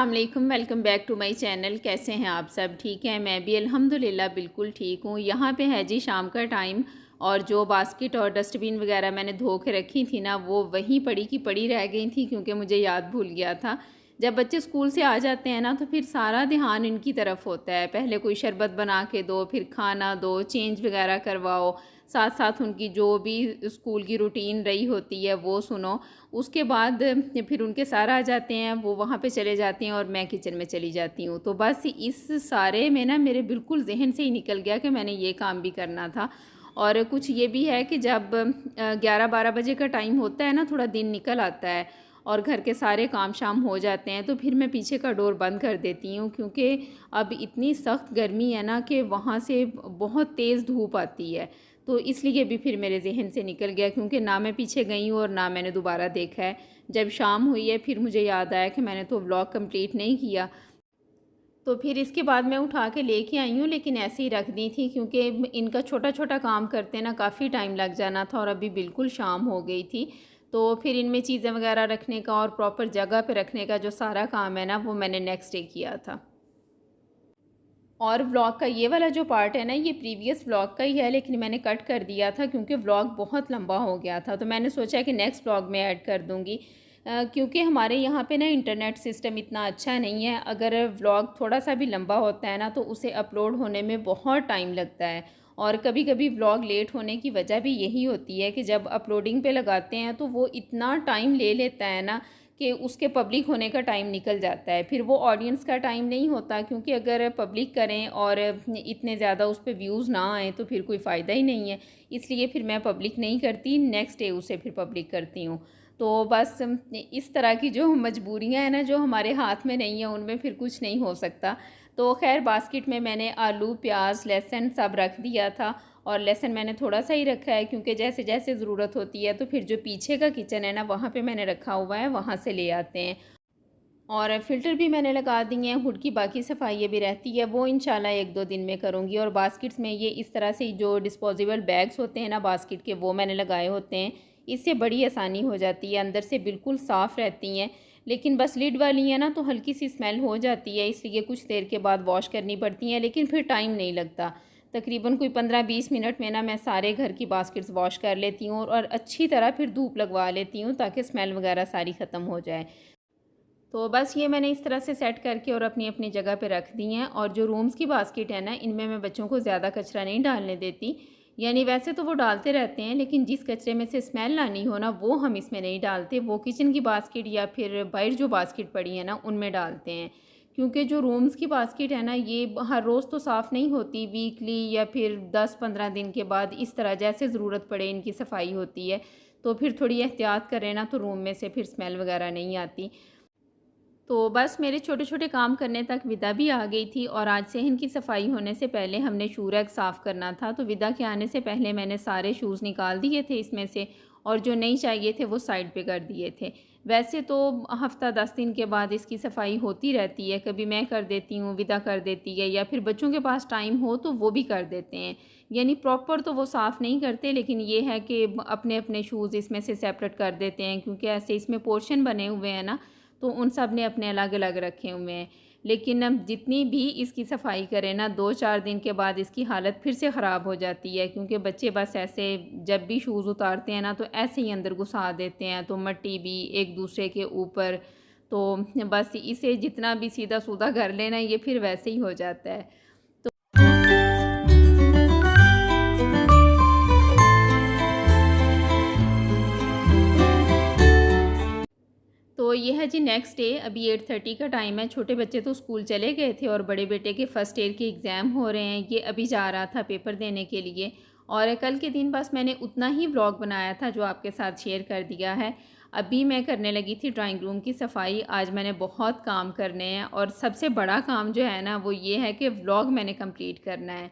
अस्सलाम वालेकुम, welcome back to my channel. कैसे हैं आप सब? ठीक हैं? मैं भी अल्हम्दुलिल्लाह बिल्कुल ठीक हूँ। यहाँ पे है जी शाम का टाइम और जो बास्केट और डस्टबिन वगैरह मैंने धो के रखी थी ना, वो वहीं पड़ी की पड़ी रह गई थी क्योंकि मुझे याद भूल गया था। जब बच्चे स्कूल से आ जाते हैं ना, तो फिर सारा ध्यान इनकी तरफ होता है। पहले कोई शरबत बना के दो, फिर खाना दो, चेंज वगैरह करवाओ, साथ-साथ उनकी जो भी स्कूल की रूटीन रही होती है वो सुनो। उसके बाद फिर उनके सर आ जाते हैं, वो वहाँ पे चले जाते हैं और मैं किचन में चली जाती हूँ। तो बस इस सारे में ना मेरे बिल्कुल ज़हन से ही निकल गया कि मैंने ये काम भी करना था। और कुछ ये भी है कि जब 11-12 बजे का टाइम होता है ना, थोड़ा दिन निकल आता है और घर के सारे काम शाम हो जाते हैं, तो फिर मैं पीछे का डोर बंद कर देती हूँ क्योंकि अब इतनी सख्त गर्मी है ना कि वहाँ से बहुत तेज़ धूप आती है। तो इसलिए भी फिर मेरे ज़हन से निकल गया क्योंकि ना मैं पीछे गई हूँ और ना मैंने दोबारा देखा है। जब शाम हुई है फिर मुझे याद आया कि मैंने तो व्लॉग कंप्लीट नहीं किया। तो फिर इसके बाद मैं उठा के लेके आई हूँ, लेकिन ऐसे ही रख दी थी क्योंकि इनका छोटा-छोटा काम करते ना काफ़ी टाइम लग जाना था और अभी बिल्कुल शाम हो गई थी। तो फिर इनमें चीज़ें वग़ैरह रखने का और प्रॉपर जगह पे रखने का जो सारा काम है ना, वो मैंने नेक्स्ट डे किया था। और व्लॉग का ये वाला जो पार्ट है ना, ये प्रीवियस व्लॉग का ही है, लेकिन मैंने कट कर दिया था क्योंकि व्लॉग बहुत लंबा हो गया था। तो मैंने सोचा कि नेक्स्ट व्लॉग में ऐड कर दूँगी। क्योंकि हमारे यहाँ पे ना इंटरनेट सिस्टम इतना अच्छा नहीं है। अगर व्लॉग थोड़ा-सा भी लंबा होता है ना, तो उसे अपलोड होने में बहुत टाइम लगता है। और कभी-कभी व्लॉग लेट होने की वजह भी यही होती है कि जब अपलोडिंग पे लगाते हैं, तो वो इतना टाइम ले लेता है ना कि उसके पब्लिक होने का टाइम निकल जाता है। फिर वो ऑडियंस का टाइम नहीं होता क्योंकि अगर पब्लिक करें और इतने ज़्यादा उस पे व्यूज़ ना आएँ तो फिर कोई फ़ायदा ही नहीं है। इसलिए फिर मैं पब्लिक नहीं करती, नेक्स्ट डे उसे फिर पब्लिक करती हूँ। तो बस इस तरह की जो मजबूरियाँ हैं ना, जो हमारे हाथ में नहीं है, उनमें फिर कुछ नहीं हो सकता। तो ख़ैर बास्केट में मैंने आलू, प्याज़, लहसुन सब रख दिया था और लहसुन मैंने थोड़ा-सा ही रखा है क्योंकि जैसे-जैसे ज़रूरत होती है तो फिर जो पीछे का किचन है ना, वहाँ पे मैंने रखा हुआ है, वहाँ से ले आते हैं। और फ़िल्टर भी मैंने लगा दिए हैं, हुड की बाकी सफाई ये भी रहती है, वो इंशाल्लाह 1-2 दिन में करूँगी। और बास्केट्स में ये इस तरह से जो डिस्पोजेबल बैग्स होते हैं ना बास्केट के, वो मैंने लगाए होते हैं। इससे बड़ी आसानी हो जाती है, अंदर से बिल्कुल साफ़ रहती हैं। लेकिन बस लिड वाली है ना, तो हल्की सी स्मेल हो जाती है, इसलिए कुछ देर के बाद वॉश करनी पड़ती हैं, लेकिन फिर टाइम नहीं लगता। तकरीबन कोई 15-20 मिनट में ना मैं सारे घर की बास्केट्स वॉश कर लेती हूँ और अच्छी तरह फिर धूप लगवा लेती हूँ ताकि स्मेल वगैरह सारी ख़त्म हो जाए। तो बस ये मैंने इस तरह से सेट करके और अपनी-अपनी जगह पे रख दी हैं। और जो रूम्स की बास्केट है ना, इनमें मैं बच्चों को ज़्यादा कचरा नहीं डालने देती। यानी वैसे तो वो डालते रहते हैं, लेकिन जिस कचरे में से स्मेल आनी हो ना, वो हम इसमें नहीं डालते। वो किचन की बास्केट या फिर बाहर जो बास्केट पड़ी है ना, उनमें डालते हैं। क्योंकि जो रूम्स की बास्केट है ना, ये हर रोज़ तो साफ़ नहीं होती, वीकली या फिर 10-15 दिन के बाद इस तरह जैसे ज़रूरत पड़े इनकी सफाई होती है। तो फिर थोड़ी एहतियात करें ना, तो रूम में से फिर स्मेल वगैरह नहीं आती। तो बस मेरे छोटे-छोटे काम करने तक विदा भी आ गई थी और आज सहन की सफाई होने से पहले हमने शू रैक साफ़ करना था। तो विदा के आने से पहले मैंने सारे शूज़ निकाल दिए थे इसमें से और जो नहीं चाहिए थे वो साइड पे कर दिए थे। वैसे तो हफ़्ता 10 दिन के बाद इसकी सफाई होती रहती है, कभी मैं कर देती हूँ, विदा कर देती है या फिर बच्चों के पास टाइम हो तो वो भी कर देते हैं। यानी प्रॉपर तो वो साफ़ नहीं करते, लेकिन ये है कि अपने-अपने शूज़ इसमें से सेपरेट कर देते हैं क्योंकि ऐसे इसमें पोर्शन बने हुए हैं ना, तो उन सब ने अपने अलग-अलग रखे हुए हैं। लेकिन अब जितनी भी इसकी सफाई करें ना, 2-4 दिन के बाद इसकी हालत फिर से ख़राब हो जाती है क्योंकि बच्चे बस ऐसे जब भी शूज़ उतारते हैं ना, तो ऐसे ही अंदर घुसा देते हैं, तो मट्टी भी एक दूसरे के ऊपर। तो बस इसे जितना भी सीधा-सूधा कर लेना, ये फिर वैसे ही हो जाता है। तो ये है जी नेक्स्ट डे, अभी 8:30 का टाइम है। छोटे बच्चे तो स्कूल चले गए थे और बड़े बेटे के फर्स्ट ईयर के एग्ज़ाम हो रहे हैं। ये अभी जा रहा था पेपर देने के लिए और कल के दिन बस मैंने उतना ही व्लॉग बनाया था जो आपके साथ शेयर कर दिया है। अभी मैं करने लगी थी ड्राइंग रूम की सफाई। आज मैंने बहुत काम करने हैं और सबसे बड़ा काम जो है ना, वो ये है कि व्लॉग मैंने कंप्लीट करना है।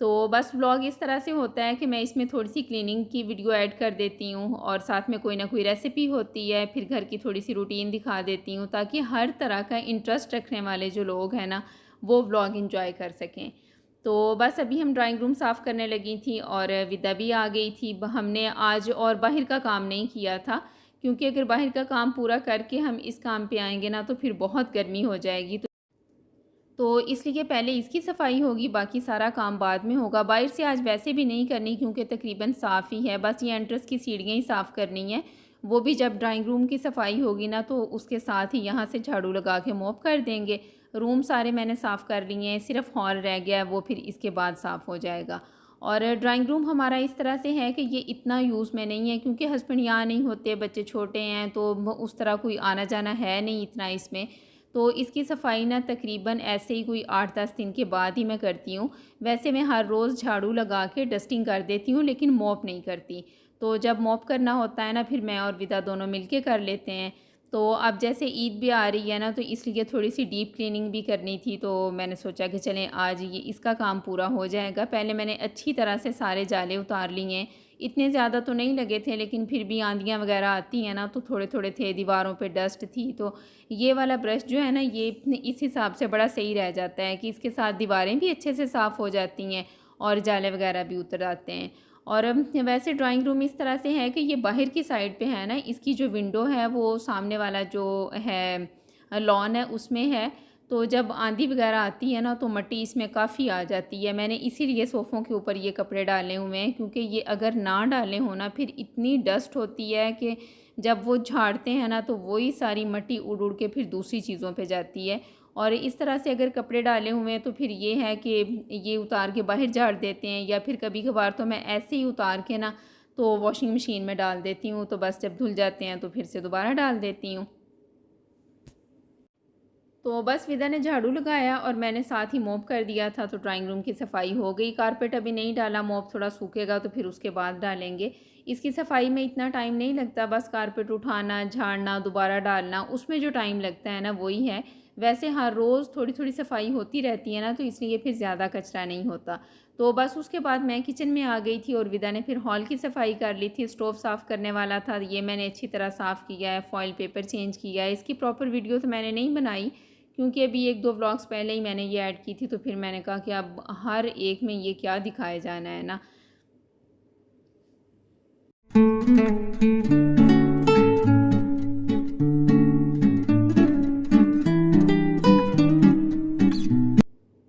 तो बस व्लॉग इस तरह से होता है कि मैं इसमें थोड़ी-सी क्लीनिंग की वीडियो ऐड कर देती हूँ और साथ में कोई ना कोई रेसिपी होती है, फिर घर की थोड़ी-सी रूटीन दिखा देती हूँ ताकि हर तरह का इंटरेस्ट रखने वाले जो लोग हैं ना, वो व्लॉग एन्जॉय कर सकें। तो बस अभी हम ड्राइंग रूम साफ़ करने लगी थी और विदा भी आ गई थी। ब हमने आज और बाहर का काम नहीं किया था क्योंकि अगर बाहर का काम पूरा करके हम इस काम पे आएँगे ना तो फिर बहुत गर्मी हो जाएगी। तो इसलिए पहले इसकी सफाई होगी, बाकी सारा काम बाद में होगा। बाहर से आज वैसे भी नहीं करनी क्योंकि तकरीबन साफ़ ही है, बस ये एंट्रेंस की सीढ़ियाँ ही साफ़ करनी है। वो भी जब ड्राइंग रूम की सफाई होगी ना तो उसके साथ ही यहाँ से झाड़ू लगा के मॉप कर देंगे। रूम सारे मैंने साफ़ कर लिए हैं, सिर्फ़ हॉल रह गया है, वो फिर इसके बाद साफ़ हो जाएगा। और ड्राइंग रूम हमारा इस तरह से है कि ये इतना यूज़ में नहीं है क्योंकि हस्बैंड यहाँ नहीं होते, बच्चे छोटे हैं, तो उस तरह कोई आना जाना है नहीं इतना इसमें। तो इसकी सफाई ना तकरीबन ऐसे ही कोई 8-10 दिन के बाद ही मैं करती हूँ। वैसे मैं हर रोज़ झाड़ू लगा के डस्टिंग कर देती हूँ लेकिन मॉप नहीं करती। तो जब मॉप करना होता है ना फिर मैं और विदा दोनों मिलके कर लेते हैं। तो अब जैसे ईद भी आ रही है ना तो इसलिए थोड़ी-सी डीप क्लीनिंग भी करनी थी, तो मैंने सोचा कि चलें आज ये इसका काम पूरा हो जाएगा। पहले मैंने अच्छी तरह से सारे जाले उतार लिए हैं। इतने ज़्यादा तो नहीं लगे थे लेकिन फिर भी आंधियाँ वगैरह आती हैं ना तो थोड़े-थोड़े थे, दीवारों पे डस्ट थी। तो ये वाला ब्रश जो है ना ये इस हिसाब से बड़ा सही रह जाता है कि इसके साथ दीवारें भी अच्छे से साफ़ हो जाती हैं और जाले वगैरह भी उतर आते हैं। और वैसे ड्राइंग रूम इस तरह से है कि ये बाहर की साइड पे है ना, इसकी जो विंडो है वो सामने वाला जो है लॉन है उसमें है। तो जब आंधी वगैरह आती है ना तो मिट्टी इसमें काफ़ी आ जाती है। मैंने इसीलिए सोफ़ों के ऊपर ये कपड़े डाले हुए हैं क्योंकि ये अगर ना डाले हो ना फिर इतनी डस्ट होती है कि जब वो झाड़ते हैं ना तो वही सारी मिट्टी उड़ उड़ के फिर दूसरी चीज़ों पे जाती है। और इस तरह से अगर कपड़े डाले हुए हैं तो फिर ये है कि ये उतार के बाहर झाड़ देते हैं या फिर कभी-कभार तो मैं ऐसे ही उतार के ना तो वॉशिंग मशीन में डाल देती हूँ, तो बस जब धुल जाते हैं तो फिर से दोबारा डाल देती हूँ। तो बस विदा ने झाड़ू लगाया और मैंने साथ ही मॉप कर दिया था, तो ड्राइंग रूम की सफाई हो गई। कारपेट अभी नहीं डाला, मॉप थोड़ा सूखेगा तो फिर उसके बाद डालेंगे। इसकी सफाई में इतना टाइम नहीं लगता, बस कारपेट उठाना, झाड़ना, दोबारा डालना, उसमें जो टाइम लगता है ना वही है। वैसे हर रोज़ थोड़ी थोड़ी सफाई होती रहती है ना तो इसलिए फिर ज़्यादा कचरा नहीं होता। तो बस उसके बाद मैं किचन में आ गई थी और विदा ने फिर हॉल की सफाई कर ली थी। स्टोव साफ़ करने वाला था, ये मैंने अच्छी तरह साफ़ किया है, फॉइल पेपर चेंज किया है। इसकी प्रॉपर वीडियो तो मैंने नहीं बनाई क्योंकि अभी 1-2 व्लॉग्स पहले ही मैंने ये ऐड की थी, तो फिर मैंने कहा कि अब हर एक में ये क्या दिखाया जाना है ना।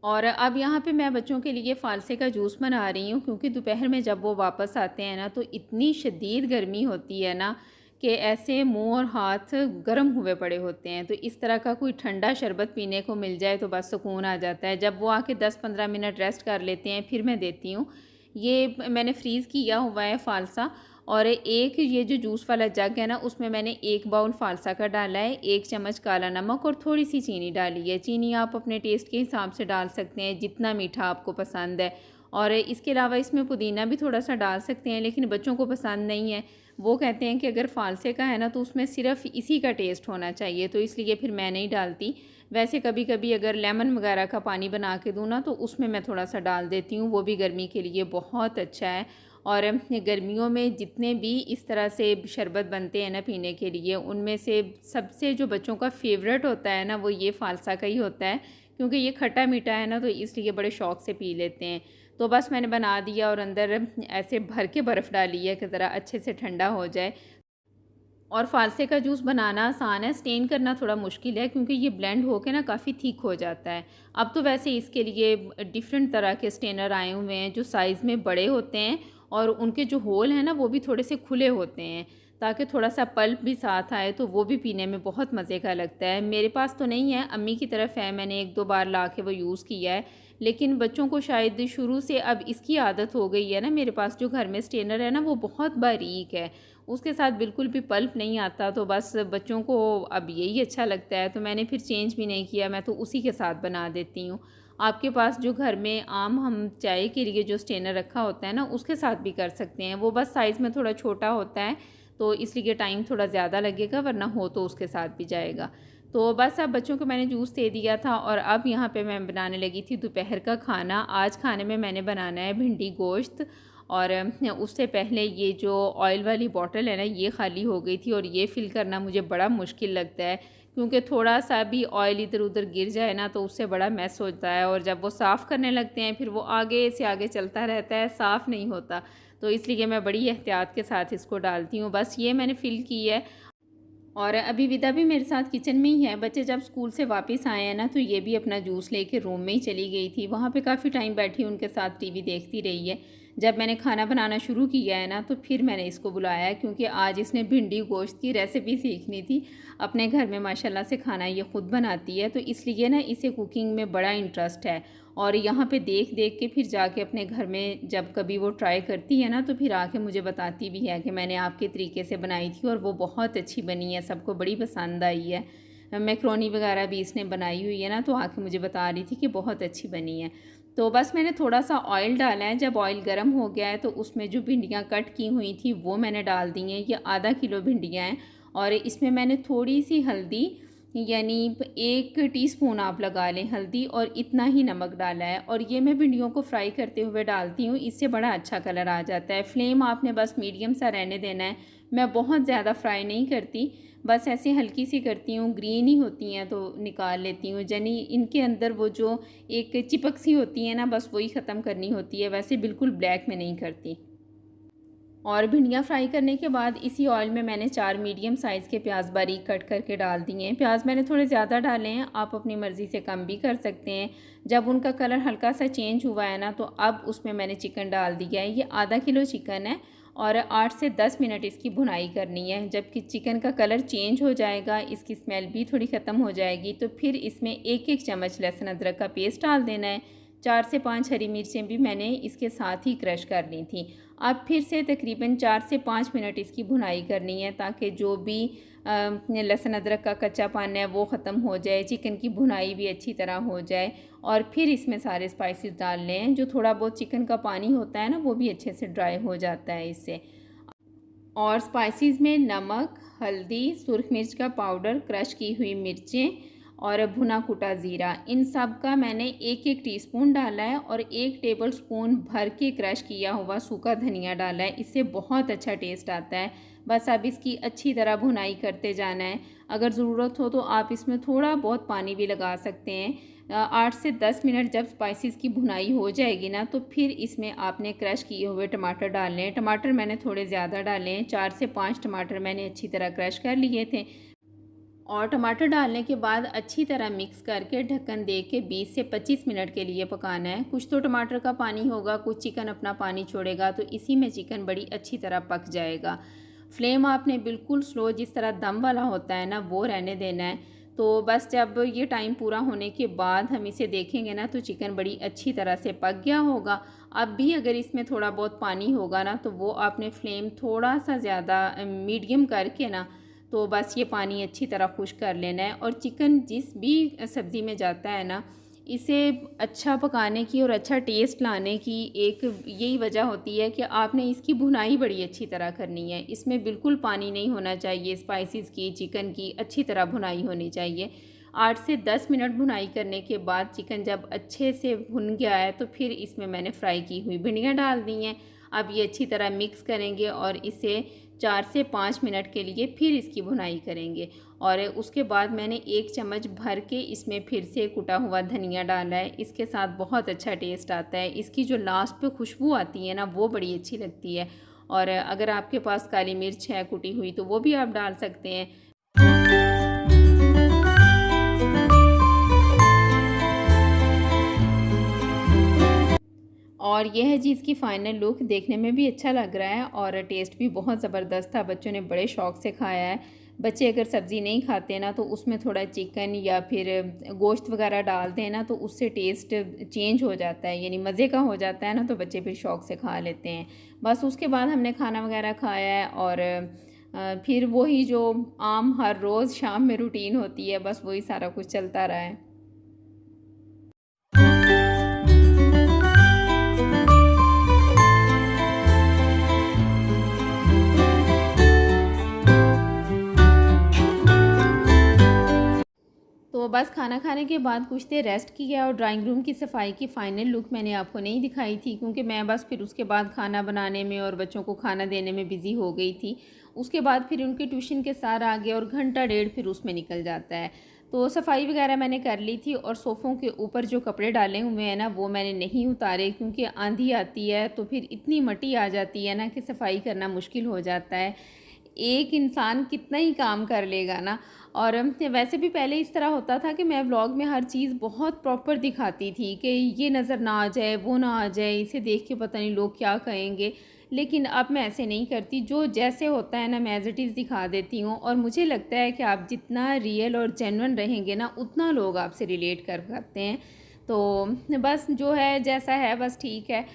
और अब यहाँ पे मैं बच्चों के लिए फ़ालसे का जूस बना रही हूँ क्योंकि दोपहर में जब वो वापस आते हैं ना तो इतनी शदीद गर्मी होती है ना कि ऐसे मुंह और हाथ गर्म हुए पड़े होते हैं। तो इस तरह का कोई ठंडा शरबत पीने को मिल जाए तो बस सुकून आ जाता है। जब वो आके 10-15 मिनट रेस्ट कर लेते हैं फिर मैं देती हूँ। ये मैंने फ्रीज़ किया हुआ है फ़ालसा, और एक ये जो जूस वाला जग है ना उसमें मैंने 1 बाउल फ़ालसा का डाला है, 1 चम्मच काला नमक और थोड़ी सी चीनी डाली है। चीनी आप अपने टेस्ट के हिसाब से डाल सकते हैं, जितना मीठा आपको पसंद है। और इसके अलावा इसमें पुदीना भी थोड़ा सा डाल सकते हैं, लेकिन बच्चों को पसंद नहीं है। वो कहते हैं कि अगर फ़ालसे का है ना तो उसमें सिर्फ़ इसी का टेस्ट होना चाहिए, तो इसलिए फिर मैं नहीं डालती। वैसे कभी कभी अगर लेमन वगैरह का पानी बना के दूँ ना तो उसमें मैं थोड़ा सा डाल देती हूँ, वो भी गर्मी के लिए बहुत अच्छा है। और गर्मियों में जितने भी इस तरह से शरबत बनते हैं ना पीने के लिए, उनमें से सबसे जो बच्चों का फेवरेट होता है ना वो ये फ़ालसा का ही होता है, क्योंकि ये खट्टा मीठा है ना तो इसलिए बड़े शौक़ से पी लेते हैं। तो बस मैंने बना दिया और अंदर ऐसे भर के बर्फ़ डाली है कि ज़रा अच्छे से ठंडा हो जाए। और फ़ालसे का जूस बनाना आसान है, स्टेन करना थोड़ा मुश्किल है क्योंकि ये ब्लेंड होके ना काफ़ी थिक हो जाता है। अब तो वैसे इसके लिए डिफरेंट तरह के स्टेनर आए हुए हैं जो साइज़ में बड़े होते हैं और उनके जो होल हैं ना वो भी थोड़े से खुले होते हैं, ताकि थोड़ा सा पल्प भी साथ आए तो वो भी पीने में बहुत मज़े का लगता है। मेरे पास तो नहीं है, अम्मी की तरफ है, मैंने 1-2 बार ला के वो यूज़ किया है, लेकिन बच्चों को शायद शुरू से अब इसकी आदत हो गई है ना। मेरे पास जो घर में स्टेनर है ना वो बहुत बारीक है, उसके साथ बिल्कुल भी पल्प नहीं आता, तो बस बच्चों को अब यही अच्छा लगता है, तो मैंने फिर चेंज भी नहीं किया, मैं तो उसी के साथ बना देती हूँ। आपके पास जो घर में आम हम चाय के लिए जो स्टेनर रखा होता है ना उसके साथ भी कर सकते हैं, वो बस साइज़ में थोड़ा छोटा होता है तो इसलिए टाइम थोड़ा ज़्यादा लगेगा, वरना हो तो उसके साथ भी जाएगा। तो बस अब बच्चों को मैंने जूस दे दिया था और अब यहाँ पे मैं बनाने लगी थी दोपहर का खाना। आज खाने में मैंने बनाना है भिंडी गोश्त, और उससे पहले ये जो ऑयल वाली बॉटल है ना ये खाली हो गई थी और ये फ़िल करना मुझे बड़ा मुश्किल लगता है, क्योंकि थोड़ा सा भी ऑयल इधर उधर गिर जाए ना तो उससे बड़ा मैस होता है, और जब वो साफ़ करने लगते हैं फिर वो आगे से आगे चलता रहता है, साफ़ नहीं होता। तो इसलिए मैं बड़ी एहतियात के साथ इसको डालती हूँ। बस ये मैंने फ़िल की है। और अभी विदा भी मेरे साथ किचन में ही है। बच्चे जब स्कूल से वापस आए हैं ना, तो ये भी अपना जूस लेके रूम में ही चली गई थी। वहाँ पे काफ़ी टाइम बैठी उनके साथ टीवी देखती रही है। जब मैंने खाना बनाना शुरू किया है ना, तो फिर मैंने इसको बुलाया, क्योंकि आज इसने भिंडी गोश्त की रेसिपी सीखनी थी। अपने घर में माशाल्लाह से खाना ये ख़ुद बनाती है, तो इसलिए ना इसे कुकिंग में बड़ा इंटरेस्ट है। और यहाँ पे देख देख के फिर जाके अपने घर में जब कभी वो ट्राई करती है ना, तो फिर आके मुझे बताती भी है कि मैंने आपके तरीके से बनाई थी और वो बहुत अच्छी बनी है, सबको बड़ी पसंद आई है। मैक्रोनी वगैरह भी इसने बनाई हुई है ना, तो आके मुझे बता रही थी कि बहुत अच्छी बनी है। तो बस मैंने थोड़ा सा ऑयल डाला है। जब ऑयल गर्म हो गया है तो उसमें जो भिंडियाँ कट की हुई थी वो मैंने डाल दी हैं। ये आधा किलो भिंडियाँ हैं और इसमें मैंने थोड़ी सी हल्दी, यानी 1 टीस्पून आप लगा लें हल्दी, और इतना ही नमक डाला है। और ये मैं भिंडियों को फ्राई करते हुए डालती हूँ, इससे बड़ा अच्छा कलर आ जाता है। फ्लेम आपने बस मीडियम सा रहने देना है। मैं बहुत ज़्यादा फ्राई नहीं करती, बस ऐसे हल्की सी करती हूँ। ग्रीन ही होती हैं तो निकाल लेती हूँ, यानी इनके अंदर वो जो एक चिपक सी होती है ना, बस वही ख़त्म करनी होती है। वैसे बिल्कुल ब्लैक में नहीं करती। और भिंडियाँ फ्राई करने के बाद इसी ऑयल में मैंने 4 मीडियम साइज़ के प्याज बारीक कट करके डाल दिए हैं। प्याज मैंने थोड़े ज़्यादा डाले हैं, आप अपनी मर्ज़ी से कम भी कर सकते हैं। जब उनका कलर हल्का सा चेंज हुआ है ना, तो अब उसमें मैंने चिकन डाल दिया है। ये आधा किलो चिकन है और 8 से 10 मिनट इसकी भुनाई करनी है। जबकि चिकन का कलर चेंज हो जाएगा, इसकी स्मेल भी थोड़ी ख़त्म हो जाएगी, तो फिर इसमें 1-1 चम्मच लहसुन अदरक का पेस्ट डाल देना है। 4 से 5 हरी मिर्चें भी मैंने इसके साथ ही क्रश कर ली थी। अब फिर से तकरीबन 4 से 5 मिनट इसकी भुनाई करनी है, ताकि जो भी लहसुन अदरक का कच्चापन है वो ख़त्म हो जाए, चिकन की भुनाई भी अच्छी तरह हो जाए। और फिर इसमें सारे स्पाइसेस डालने हैं। जो थोड़ा बहुत चिकन का पानी होता है ना, वो भी अच्छे से ड्राई हो जाता है इससे। और स्पाइसेस में नमक, हल्दी, सुरख मिर्च का पाउडर, क्रश की हुई मिर्चें और भुना कुटा ज़ीरा, इन सब का मैंने 1-1 टीस्पून डाला है। और 1 टेबलस्पून भर के क्रश किया हुआ सूखा धनिया डाला है। इससे बहुत अच्छा टेस्ट आता है। बस अब इसकी अच्छी तरह भुनाई करते जाना है। अगर ज़रूरत हो तो आप इसमें थोड़ा बहुत पानी भी लगा सकते हैं। 8 से 10 मिनट जब स्पाइसेस की भुनाई हो जाएगी ना, तो फिर इसमें आपने क्रश किए हुए टमाटर डालने हैं। टमाटर मैंने थोड़े ज़्यादा डाले हैं, 4 से 5 टमाटर मैंने अच्छी तरह क्रश कर लिए थे। और टमाटर डालने के बाद अच्छी तरह मिक्स करके ढक्कन दे के 20 से 25 मिनट के लिए पकाना है। कुछ तो टमाटर का पानी होगा, कुछ चिकन अपना पानी छोड़ेगा, तो इसी में चिकन बड़ी अच्छी तरह पक जाएगा। फ्लेम आपने बिल्कुल स्लो, जिस तरह दम वाला होता है ना, वो रहने देना है। तो बस जब ये टाइम पूरा होने के बाद हम इसे देखेंगे ना, तो चिकन बड़ी अच्छी तरह से पक गया होगा। अब भी अगर इसमें थोड़ा बहुत पानी होगा ना, तो वो आपने फ्लेम थोड़ा सा ज़्यादा मीडियम करके ना, तो बस ये पानी अच्छी तरह खुश्क कर लेना है। और चिकन जिस भी सब्ज़ी में जाता है ना, इसे अच्छा पकाने की और अच्छा टेस्ट लाने की एक यही वजह होती है कि आपने इसकी भुनाई बड़ी अच्छी तरह करनी है। इसमें बिल्कुल पानी नहीं होना चाहिए। स्पाइसेस की, चिकन की अच्छी तरह भुनाई होनी चाहिए। 8 से 10 मिनट भुनाई करने के बाद चिकन जब अच्छे से भुन गया है, तो फिर इसमें मैंने फ्राई की हुई भिंडियाँ डाल दी हैं। अब ये अच्छी तरह मिक्स करेंगे और इसे 4 से 5 मिनट के लिए फिर इसकी भुनाई करेंगे। और उसके बाद मैंने 1 चम्मच भर के इसमें फिर से कुटा हुआ धनिया डाला है। इसके साथ बहुत अच्छा टेस्ट आता है। इसकी जो लास्ट पे खुशबू आती है ना, वो बड़ी अच्छी लगती है। और अगर आपके पास काली मिर्च है कुटी हुई, तो वो भी आप डाल सकते हैं। और यह है जी इसकी फ़ाइनल लुक। देखने में भी अच्छा लग रहा है और टेस्ट भी बहुत ज़बरदस्त था। बच्चों ने बड़े शौक़ से खाया है। बच्चे अगर सब्ज़ी नहीं खाते ना, तो उसमें थोड़ा चिकन या फिर गोश्त वगैरह डाल दें ना, तो उससे टेस्ट चेंज हो जाता है, यानी मज़े का हो जाता है ना, तो बच्चे फिर शौक़ से खा लेते हैं। बस उसके बाद हमने खाना वगैरह खाया है और फिर वही जो आम हर रोज़ शाम में रूटीन होती है, बस वही सारा कुछ चलता रहा है। तो बस खाना खाने के बाद कुछ देर रेस्ट किया और ड्राइंग रूम की सफाई की फ़ाइनल लुक मैंने आपको नहीं दिखाई थी, क्योंकि मैं बस फिर उसके बाद खाना बनाने में और बच्चों को खाना देने में बिज़ी हो गई थी। उसके बाद फिर उनके ट्यूशन के सार आ गए और घंटा डेढ़ फिर उसमें निकल जाता है। तो सफाई वगैरह मैंने कर ली थी और सोफ़ों के ऊपर जो कपड़े डाले हुए हैं ना वो मैंने नहीं उतारे, क्योंकि आंधी आती है तो फिर इतनी मट्टी आ जाती है ना कि सफाई करना मुश्किल हो जाता है। एक इंसान कितना ही काम कर लेगा ना। और वैसे भी पहले इस तरह होता था कि मैं व्लॉग में हर चीज़ बहुत प्रॉपर दिखाती थी कि ये नज़र ना आ जाए, वो ना आ जाए, इसे देख के पता नहीं लोग क्या कहेंगे। लेकिन अब मैं ऐसे नहीं करती, जो जैसे होता है ना मैं एज़ इट इज़ दिखा देती हूँ। और मुझे लगता है कि आप जितना रियल और जेन्युइन रहेंगे ना उतना लोग आपसे रिलेट कर पाते हैं। तो बस जो है जैसा है बस ठीक है।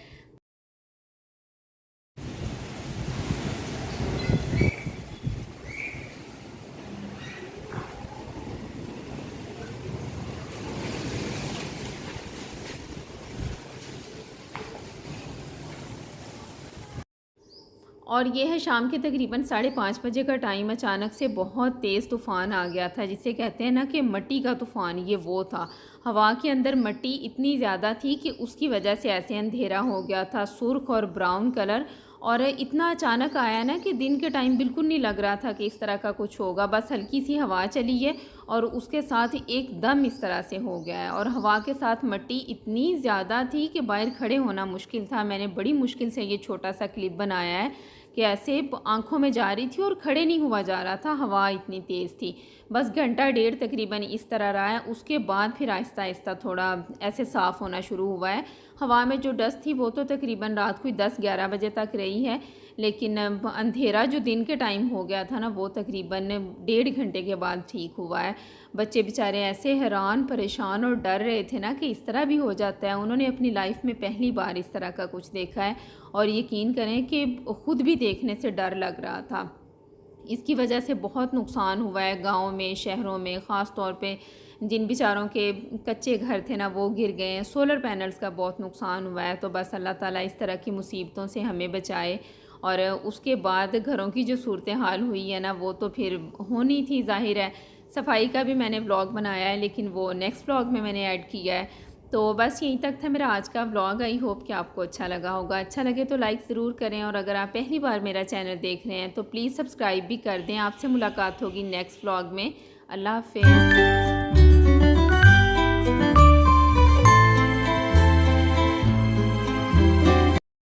और ये है शाम के तकरीबन 5:30 बजे का टाइम। अचानक से बहुत तेज़ तूफ़ान आ गया था, जिसे कहते हैं ना कि मट्टी का तूफ़ान, ये वो था। हवा के अंदर मट्टी इतनी ज़्यादा थी कि उसकी वजह से ऐसे अंधेरा हो गया था, सुर्ख और ब्राउन कलर। और इतना अचानक आया ना कि दिन के टाइम बिल्कुल नहीं लग रहा था कि इस तरह का कुछ होगा। बस हल्की सी हवा चली है और उसके साथ एकदम इस तरह से हो गया है। और हवा के साथ मट्टी इतनी ज़्यादा थी कि बाहर खड़े होना मुश्किल था। मैंने बड़ी मुश्किल से ये छोटा सा क्लिप बनाया है कि ऐसे आँखों में जा रही थी और खड़े नहीं हुआ जा रहा था, हवा इतनी तेज़ थी। बस घंटा डेढ़ तकरीबन इस तरह रहा है। उसके बाद फिर आहिस्ता आहिस्ता थोड़ा ऐसे साफ़ होना शुरू हुआ है। हवा में जो डस्ट थी वो तो तकरीबन रात को 10-11 बजे तक रही है, लेकिन अंधेरा जो दिन के टाइम हो गया था ना वो तकरीबन 1.5 घंटे के बाद ठीक हुआ है। बच्चे बेचारे ऐसे हैरान परेशान और डर रहे थे ना कि इस तरह भी हो जाता है। उन्होंने अपनी लाइफ में पहली बार इस तरह का कुछ देखा है और यकीन करें कि ख़ुद भी देखने से डर लग रहा था। इसकी वजह से बहुत नुकसान हुआ है गाँव में, शहरों में, ख़ास तौर पे जिन बेचारों के कच्चे घर थे ना वो गिर गए हैं। सोलर पैनल्स का बहुत नुकसान हुआ है। तो बस अल्लाह ताला इस तरह की मुसीबतों से हमें बचाए। और उसके बाद घरों की जो सूरत हाल हुई है ना वो तो फिर होनी थी, ज़ाहिर है। सफाई का भी मैंने व्लॉग बनाया है, लेकिन वो नेक्स्ट व्लॉग में मैंने ऐड किया है। तो बस यहीं तक था मेरा आज का व्लॉग। आई होप कि आपको अच्छा लगा होगा। अच्छा लगे तो लाइक ज़रूर करें, और अगर आप पहली बार मेरा चैनल देख रहे हैं तो प्लीज़ सब्सक्राइब भी कर दें। आपसे मुलाकात होगी नेक्स्ट व्लॉग में। अल्लाह हाफ़िज़।